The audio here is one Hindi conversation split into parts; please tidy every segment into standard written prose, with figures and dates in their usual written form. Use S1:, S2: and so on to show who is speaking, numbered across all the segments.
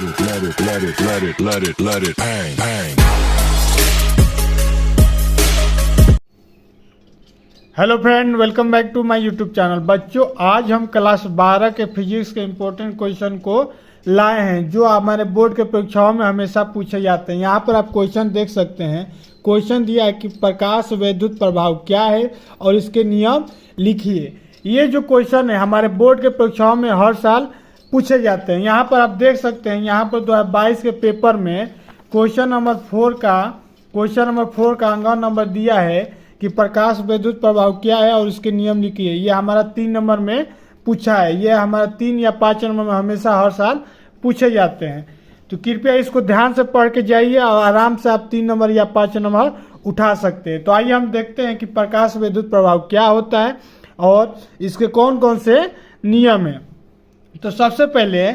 S1: let it bang, bang.
S2: Hello friend, welcome back to my YouTube channel. बच्चों, आज हम क्लास 12 के फिजिक्स के इम्पोर्टेंट क्वेश्चन को लाए हैं जो हमारे बोर्ड के परीक्षाओं में हमेशा पूछे जाते हैं। यहाँ पर आप क्वेश्चन देख सकते हैं। क्वेश्चन दिया है कि प्रकाश विद्युत प्रभाव क्या है और इसके नियम लिखिए। ये जो क्वेश्चन है हमारे बोर्ड के परीक्षाओं में हर साल पूछे जाते हैं। यहाँ पर आप देख सकते हैं, यहाँ पर 2022 के पेपर में क्वेश्चन नंबर 4 का अंक नंबर दिया है कि प्रकाश विद्युत प्रभाव क्या है और इसके नियम लिखिए। ये हमारा 3 नंबर में पूछा है। ये हमारा 3 या 5 नंबर में हमेशा हर साल पूछे जाते हैं। तो कृपया इसको ध्यान से पढ़ के जाइए और आराम से आप 3 नंबर या 5 नंबर उठा सकते हैं। तो आइए हम देखते हैं कि प्रकाश विद्युत प्रभाव क्या होता है और इसके कौन कौन से नियम हैं। तो सबसे पहले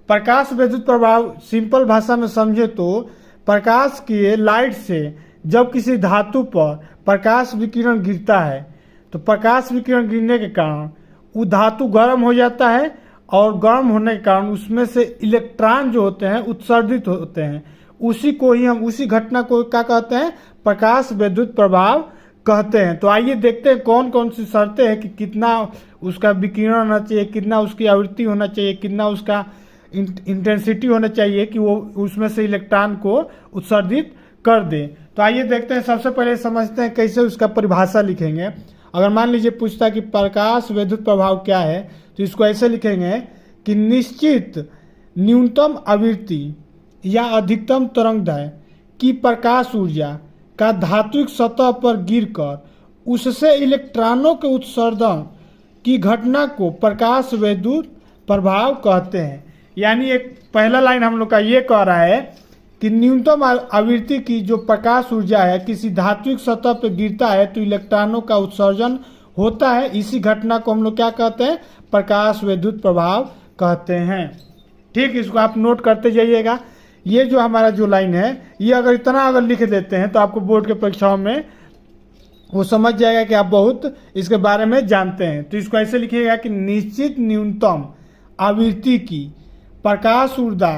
S2: प्रकाश विद्युत प्रभाव सिंपल भाषा में समझे तो प्रकाश की लाइट से जब किसी धातु पर प्रकाश विकिरण गिरता है तो प्रकाश विकिरण गिरने के कारण वो धातु गर्म हो जाता है और गर्म होने के कारण उसमें से इलेक्ट्रॉन जो होते हैं उत्सर्जित होते हैं। उसी घटना को क्या कहते हैं? प्रकाश विद्युत प्रभाव कहते हैं। तो आइए देखते हैं कौन कौन सी शर्तें हैं कि कितना उसका विकिरण होना चाहिए, कितना उसकी आवृत्ति होना चाहिए, कितना उसका इंटेंसिटी होना चाहिए कि वो उसमें से इलेक्ट्रॉन को उत्सर्जित कर दे। तो आइए देखते हैं। सबसे पहले समझते हैं कैसे उसका परिभाषा लिखेंगे। अगर मान लीजिए पूछता कि प्रकाश विद्युत प्रभाव क्या है तो इसको ऐसे लिखेंगे कि निश्चित न्यूनतम आवृत्ति या अधिकतम तरंगदैर्घ्य की प्रकाश ऊर्जा का धात्विक सतह पर गिरकर उससे इलेक्ट्रॉनों के उत्सर्जन की घटना को प्रकाश विद्युत प्रभाव कहते हैं। यानी एक पहला लाइन हम लोग का ये कह रहा है कि न्यूनतम आवृत्ति की जो प्रकाश ऊर्जा है किसी धात्विक सतह पर गिरता है तो इलेक्ट्रॉनों का उत्सर्जन होता है। इसी घटना को हम लोग क्या कहते हैं? प्रकाश विद्युत प्रभाव कहते हैं। ठीक, इसको आप नोट करते जाइएगा। ये जो हमारा जो लाइन है ये अगर लिख देते हैं तो आपको बोर्ड के परीक्षाओं में वो समझ जाएगा कि आप बहुत इसके बारे में जानते हैं। तो इसको ऐसे लिखिएगा कि निश्चित न्यूनतम आवृत्ति की प्रकाश ऊर्जा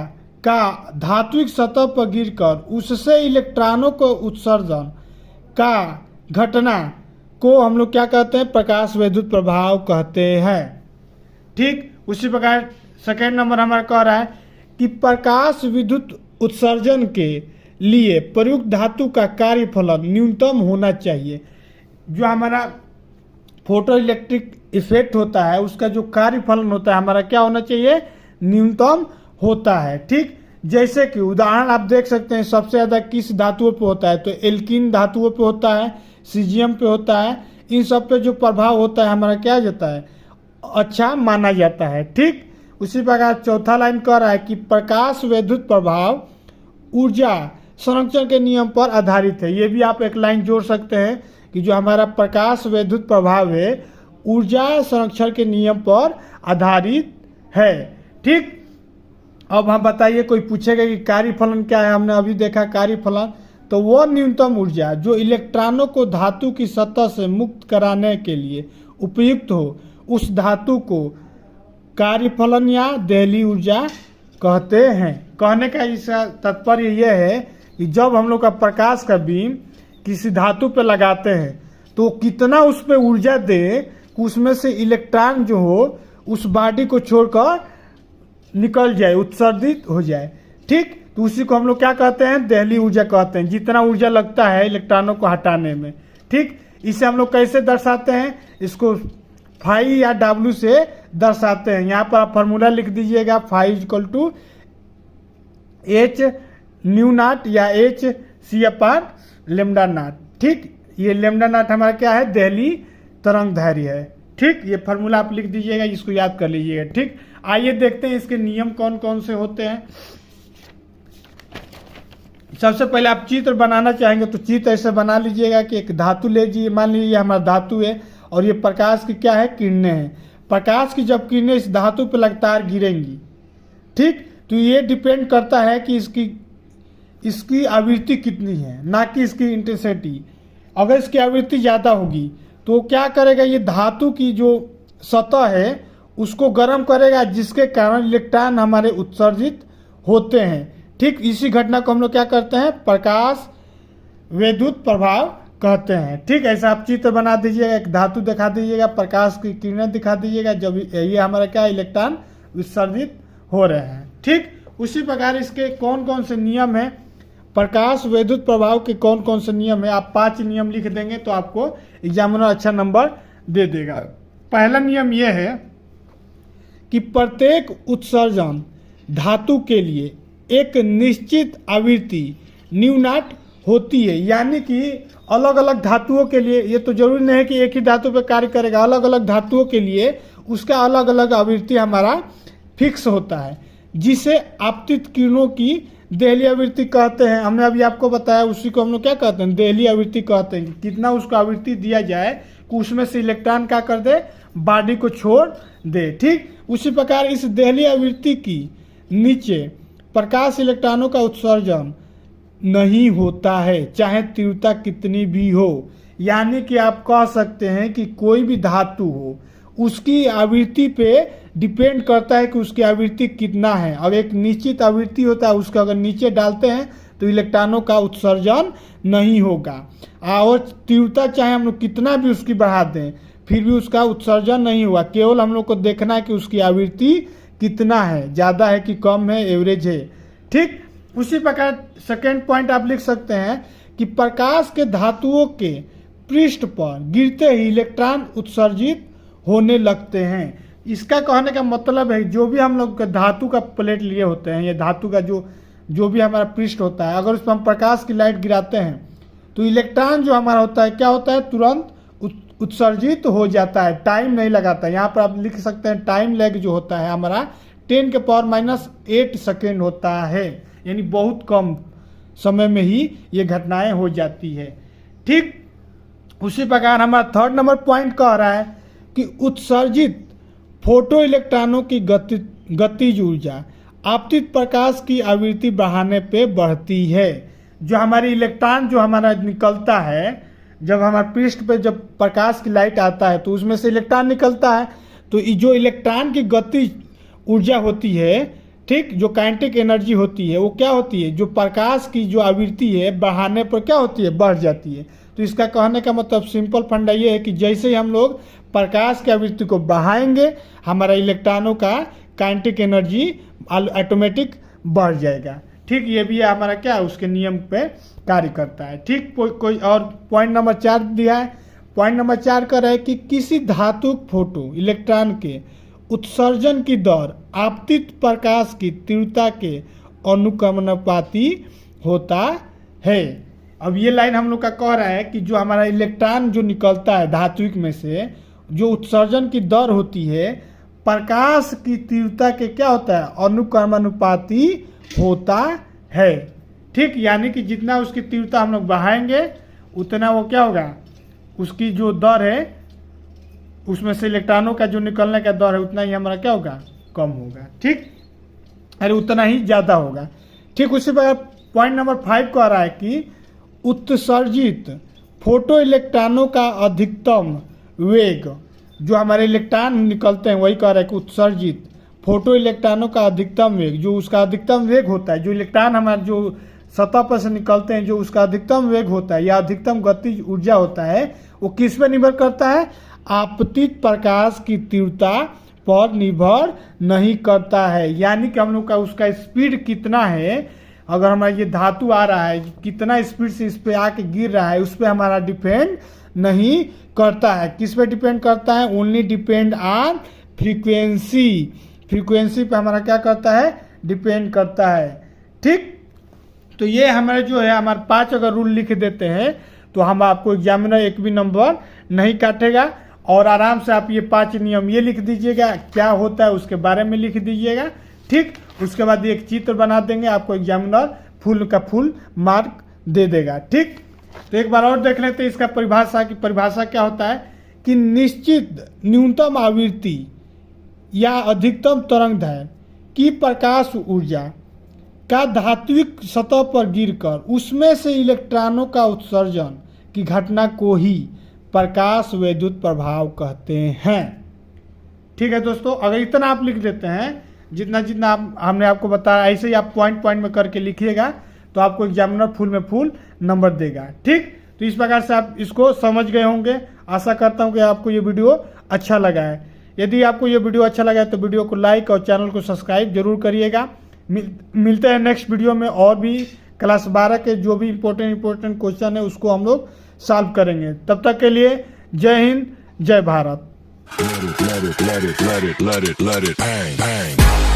S2: का धात्विक सतह पर गिरकर उससे इलेक्ट्रॉनों को उत्सर्जन का घटना को हम लोग क्या कहते हैं? प्रकाश विद्युत प्रभाव कहते हैं। ठीक, उसी प्रकार सेकेंड नंबर हमारा कह रहा है कि प्रकाश विद्युत उत्सर्जन के लिए प्रयुक्त धातु का कार्यफलन न्यूनतम होना चाहिए। जो हमारा फोटो इलेक्ट्रिक इफेक्ट होता है उसका जो कार्यफलन होता है हमारा क्या होना चाहिए? न्यूनतम होता है। ठीक, जैसे कि उदाहरण आप देख सकते हैं सबसे ज़्यादा किस धातुओं पे होता है तो एल्कीन धातुओं पे होता है, सीजियम पे होता है। इन सब पे जो प्रभाव होता है हमारा क्या जाता है? अच्छा माना जाता है। ठीक, उसी प्रकार चौथा लाइन कह रहा है कि प्रकाश विद्युत प्रभाव ऊर्जा संरक्षण के नियम पर आधारित है। ये भी आप एक लाइन जोड़ सकते हैं कि जो हमारा प्रकाश विद्युत प्रभाव है ऊर्जा संरक्षण के नियम पर आधारित है। ठीक, अब हम बताइए, कोई पूछेगा कि कार्यफलन क्या है? हमने अभी देखा कार्यफलन, तो वो न्यूनतम ऊर्जा जो इलेक्ट्रॉनों को धातु की सतह से मुक्त कराने के लिए उपयुक्त हो उस धातु को कार्यफलन या देहली ऊर्जा कहते हैं। कहने का इसका तात्पर्य यह है कि जब हम लोग का प्रकाश का बीम किसी धातु पर लगाते हैं तो कितना उस पर ऊर्जा दे कि उसमें से इलेक्ट्रॉन जो हो उस बॉडी को छोड़कर निकल जाए, उत्सर्जित हो जाए। ठीक, तो उसी को हम लोग क्या कहते हैं? देहली ऊर्जा कहते हैं। जितना ऊर्जा लगता है इलेक्ट्रॉनों को हटाने में। ठीक, इसे हम लोग कैसे दर्शाते हैं? इसको फाई या डब्ल्यू से दर्शाते हैं। यहाँ पर आप फार्मूला लिख दीजिएगा, phi equal to H nu naught या एच सी अपान लेमडा नाट। ठीक, ये लेमडा नाट हमारा क्या है? देहली तरंगदैर्घ्य है। ठीक, ये फार्मूला आप लिख दीजिएगा, इसको याद कर लीजिएगा। ठीक, आइए देखते हैं इसके नियम कौन कौन से होते हैं। सबसे पहले आप चित्र बनाना चाहेंगे तो चित्र ऐसे बना लीजिएगा कि एक धातु ले लीजिए। मान लीजिए हमारा धातु है और ये प्रकाश की क्या है? किरणें हैं। प्रकाश की जब किरणें इस धातु पर लगातार गिरेंगी, ठीक, तो ये डिपेंड करता है कि इसकी आवृत्ति कितनी है, ना कि इसकी इंटेंसिटी। अगर इसकी आवृत्ति ज़्यादा होगी तो क्या करेगा? ये धातु की जो सतह है उसको गर्म करेगा जिसके कारण इलेक्ट्रॉन हमारे उत्सर्जित होते हैं। ठीक, इसी घटना को हम लोग क्या करते हैं, प्रकाश विद्युत प्रभाव कहते हैं। ठीक, ऐसा आप चित्र बना दीजिएगा, एक धातु दिखा दीजिएगा, प्रकाश की किरणें दिखा दीजिएगा, जब ये हमारा क्या इलेक्ट्रॉन विसर्जित हो रहे हैं। ठीक, उसी प्रकार इसके कौन कौन से नियम है, प्रकाश विद्युत प्रभाव के कौन कौन से नियम है, आप 5 नियम लिख देंगे तो आपको एग्जामिनर अच्छा नंबर दे देगा। पहला नियम यह है कि प्रत्येक उत्सर्जन धातु के लिए एक निश्चित आवृत्ति न्यू नॉट होती है, यानी कि अलग अलग धातुओं के लिए, ये तो जरूरी नहीं है कि एक ही धातु पर कार्य करेगा, अलग अलग धातुओं के लिए उसका अलग अलग आवृत्ति हमारा फिक्स होता है, जिसे आपतित किरणों की देहली आवृत्ति कहते हैं। हमने अभी आपको बताया, उसी को हम लोग क्या कहते हैं, देहली आवृत्ति कहते हैं। कितना उसको आवृत्ति दिया जाए कि उसमें से इलेक्ट्रॉन क्या कर दे, बॉडी को छोड़ दे। ठीक, उसी प्रकार इस देहली आवृत्ति की नीचे प्रकाश इलेक्ट्रॉनों का उत्सर्जन नहीं होता है, चाहे तीव्रता कितनी भी हो। यानी कि आप कह सकते हैं कि कोई भी धातु हो, उसकी आवृत्ति पे डिपेंड करता है कि उसकी आवृत्ति कितना है। अब एक निश्चित आवृत्ति होता है, उसका अगर नीचे डालते हैं तो इलेक्ट्रॉनों का उत्सर्जन नहीं होगा, और तीव्रता चाहे हम लोग कितना भी उसकी बढ़ा दें फिर भी उसका उत्सर्जन नहीं हुआ। केवल हम लोग को देखना है कि उसकी आवृत्ति कितना है, ज़्यादा है कि कम है, एवरेज है। ठीक, उसी प्रकार सेकेंड पॉइंट आप लिख सकते हैं कि प्रकाश के धातुओं के पृष्ठ पर गिरते ही इलेक्ट्रॉन उत्सर्जित होने लगते हैं। इसका कहने का मतलब है जो भी हम लोग धातु का प्लेट लिए होते हैं, या धातु का जो भी हमारा पृष्ठ होता है, अगर उस पर हम प्रकाश की लाइट गिराते हैं तो इलेक्ट्रॉन जो हमारा होता है क्या होता है, तुरंत उत्सर्जित हो जाता है, टाइम नहीं लगाता। यहाँ पर आप लिख सकते हैं टाइम लैग जो होता है हमारा 10⁻⁸ सेकेंड होता है, यानी बहुत कम समय में ही ये घटनाएं हो जाती है। ठीक, उसी प्रकार हमारा थर्ड नंबर पॉइंट कह रहा है कि उत्सर्जित फोटो इलेक्ट्रॉनों की गतिज ऊर्जा आपतित प्रकाश की आवृत्ति बढ़ाने पे बढ़ती है। जो हमारी इलेक्ट्रॉन जो हमारा निकलता है, जब हमारे पृष्ठ पे जब प्रकाश की लाइट आता है तो उसमें से इलेक्ट्रॉन निकलता है, तो जो इलेक्ट्रॉन की गतिज ऊर्जा होती है, ठीक, जो काइनेटिक एनर्जी होती है, वो क्या होती है, जो प्रकाश की जो आवृत्ति है बढ़ाने पर क्या होती है, बढ़ जाती है। तो इसका कहने का मतलब सिंपल फंडा ये है कि जैसे ही हम लोग प्रकाश की आवृत्ति को बढ़ाएंगे, हमारा इलेक्ट्रॉनों का काइनेटिक एनर्जी ऑटोमेटिक बढ़ जाएगा। ठीक, ये भी हमारा क्या उसके नियम पे कार्य करता है। ठीक, कोई और पॉइंट नंबर 4 दिया है। पॉइंट नंबर 4 कर रहा है कि किसी धातु फोटो इलेक्ट्रॉन के उत्सर्जन की दर आपतित प्रकाश की तीव्रता के अनुक्रमानुपाती होता है। अब ये लाइन हम लोग का कह रहा है कि जो हमारा इलेक्ट्रॉन जो निकलता है धात्विक में से, जो उत्सर्जन की दर होती है प्रकाश की तीव्रता के क्या होता है, अनुक्रमानुपाती होता है। ठीक, यानी कि जितना उसकी तीव्रता हम लोग बढ़ाएंगे उतना वो क्या होगा, उसकी जो दर है उसमें से इलेक्ट्रॉनों का जो निकलने का दर है उतना ही हमारा क्या होगा, कम होगा। ठीक, अरे उतना ही ज़्यादा होगा। ठीक, उसी पर पॉइंट नंबर 5 कह रहा है कि उत्सर्जित फोटो इलेक्ट्रॉनों का अधिकतम वेग, जो हमारे इलेक्ट्रॉन निकलते हैं वही कह रहा है कि उत्सर्जित फोटो इलेक्ट्रॉनों का अधिकतम वेग, जो उसका अधिकतम वेग होता है, जो इलेक्ट्रॉन हमारे जो सतह पर से निकलते हैं, जो उसका अधिकतम वेग होता है या अधिकतम गतिज ऊर्जा होता है, वो किस पर निर्भर करता है, आपतित प्रकाश की तीव्रता पर निर्भर नहीं करता है। यानी कि हम लोग का उसका स्पीड कितना है, अगर हमारा ये धातु आ रहा है कितना स्पीड से इस पे आके गिर रहा है, उस पर हमारा डिपेंड नहीं करता है। किस पे डिपेंड करता है, only depend on frequency. Frequency पे हमारा क्या करता है, डिपेंड करता है। ठीक, तो ये हमारे जो है हमारे 5 अगर रूल लिख देते हैं तो हम आपको एग्जामिनर एक भी नंबर नहीं काटेगा, और आराम से आप ये 5 नियम ये लिख दीजिएगा, क्या होता है उसके बारे में लिख दीजिएगा। ठीक, उसके बाद एक चित्र बना देंगे, आपको एग्जामिनर फुल का फुल मार्क दे देगा। ठीक, तो एक बार और देख लेते हैं इसका परिभाषा की परिभाषा क्या होता है कि निश्चित न्यूनतम आवृत्ति या अधिकतम तरंगदैर्घ्य की प्रकाश ऊर्जा का धात्विक सतह पर गिरकर उसमें से इलेक्ट्रॉनों का उत्सर्जन की घटना को ही प्रकाश विद्युत प्रभाव कहते हैं। ठीक है दोस्तों, अगर इतना आप लिख देते हैं जितना जितना हमने आपको बताया ऐसे ही आप पॉइंट पॉइंट में करके लिखिएगा तो आपको एग्जामिनर फुल में फुल नंबर देगा। ठीक, तो इस प्रकार से आप इसको समझ गए होंगे। आशा करता हूँ कि आपको ये वीडियो अच्छा लगा है। यदि आपको ये वीडियो अच्छा लगा है तो वीडियो को लाइक और चैनल को सब्सक्राइब जरूर करिएगा। मिलते हैं नेक्स्ट वीडियो में, और भी क्लास 12 के जो भी इम्पोर्टेंट क्वेश्चन है उसको हम लोग सॉल्व करेंगे। तब तक के लिए जय हिंद, जय Bharat.
S1: Let it bang, bang.